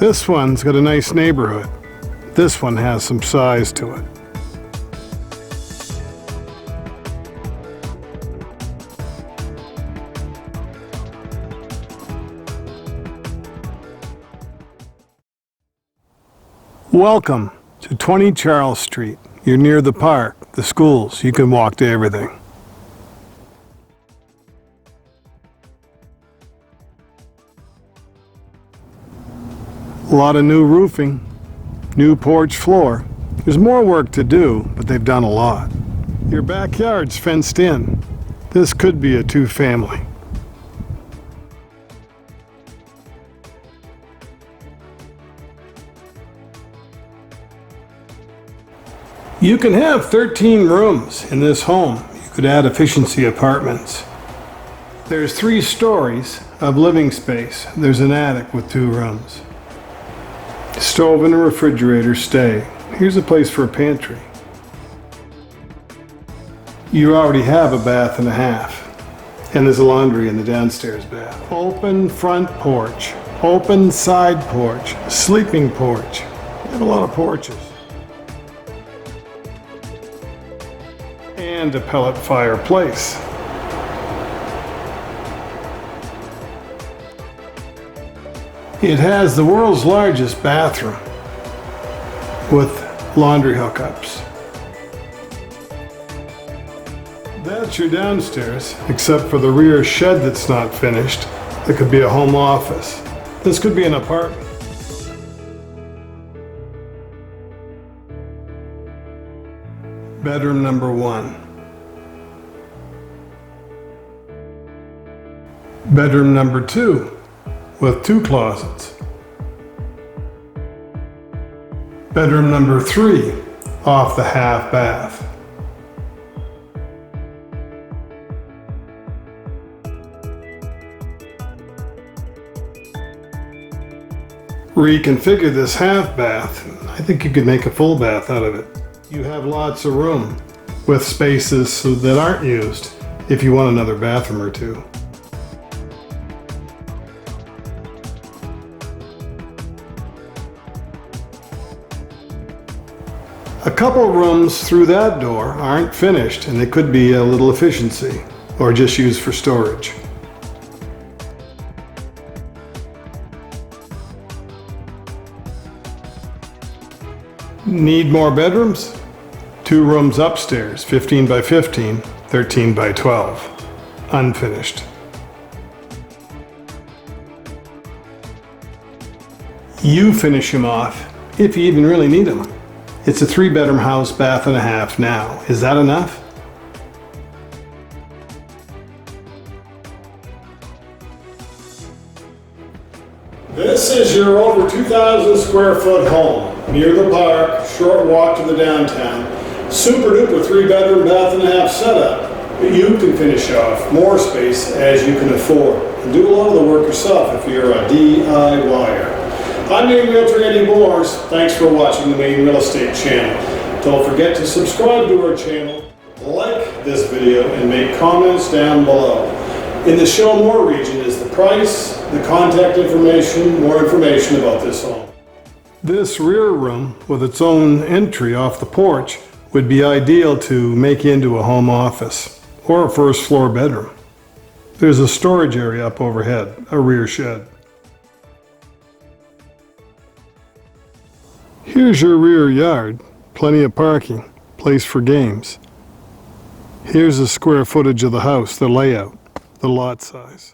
This one's got a nice neighborhood. This one has some size to it. Welcome to 20 Charles Street. You're near the park, the schools. You can walk to everything. A lot of new roofing, new porch floor. There's more work to do, but they've done a lot. Your backyard's fenced in. This could be a two-family. You can have 13 rooms in this home. You could add efficiency apartments. There's 3 stories of living space. There's an attic with 2 rooms. Stove and a refrigerator stay. Here's a place for a pantry. You already have a bath and a half. And there's a laundry in the downstairs bath. Open front porch. Open side porch. Sleeping porch. You have a lot of porches. And a pellet fireplace. It has the world's largest bathroom with laundry hookups. That's your downstairs, except for the rear shed that's not finished. It could be a home office. This could be an apartment. Bedroom number 1. Bedroom number 2 with 2 closets. Bedroom number 3 off the half bath. Reconfigure this half bath. I think you could make a full bath out of it. You have lots of room with spaces that aren't used if you want another bathroom or 2. A couple rooms through that door aren't finished, and they could be a little efficiency or just used for storage. Need more bedrooms? 2 rooms upstairs, 15 by 15, 13 by 12, unfinished. You finish them off, if you even really need them. It's a 3-bedroom house, bath and a half now. Is that enough? This is your over 2,000 square foot home, near the park, short walk to the downtown. Super duper 3-bedroom, bath and a half setup. But you can finish off more space as you can afford. And do a lot of the work yourself if you're a DIYer. I'm Maine Realtor Eddie Mooers. Thanks for watching the Maine Real Estate channel. Don't forget to subscribe to our channel, like this video, and make comments down below. In the Show More region is the price, the contact information, more information about this home. This rear room with its own entry off the porch would be ideal to make into a home office or a first floor bedroom. There's a storage area up overhead, a rear shed. Here's your rear yard, plenty of parking, place for games. Here's the square footage of the house, the layout, the lot size.